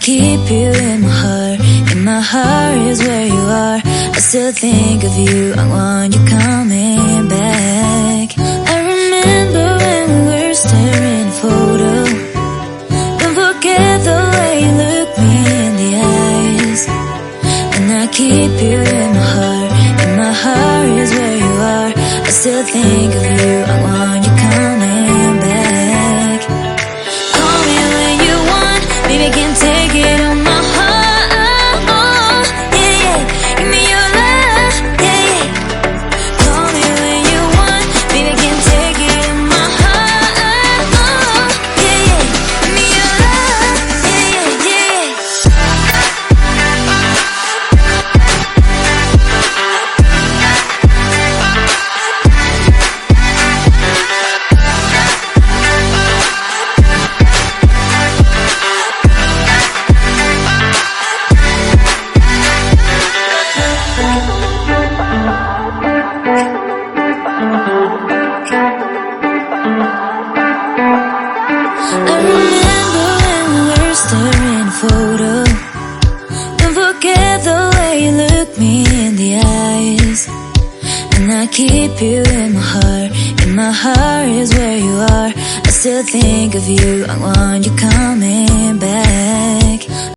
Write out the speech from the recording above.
keep you in my heart. In my heart is where you are. I still think of you. I want you coming back. I remember when we were staring at a photo. Don't forget the way you look me in the eyes. And I keep you in my heart. In my heart is where you are. I still think of you. I want you coming back. Call me when you want. Baby, can take it on my heart. Yeah, yeah. Give me your love. Yeah, yeah. Call me when you want. Baby, can take it on my heart. Yeah, yeah. Give me your love. Yeah, yeah, yeah. I remember when we were staring at a photo. Don't forget the way you look me in the eyes. And I keep you in my heart. In my heart is where you are. I still think of you. I want you coming back.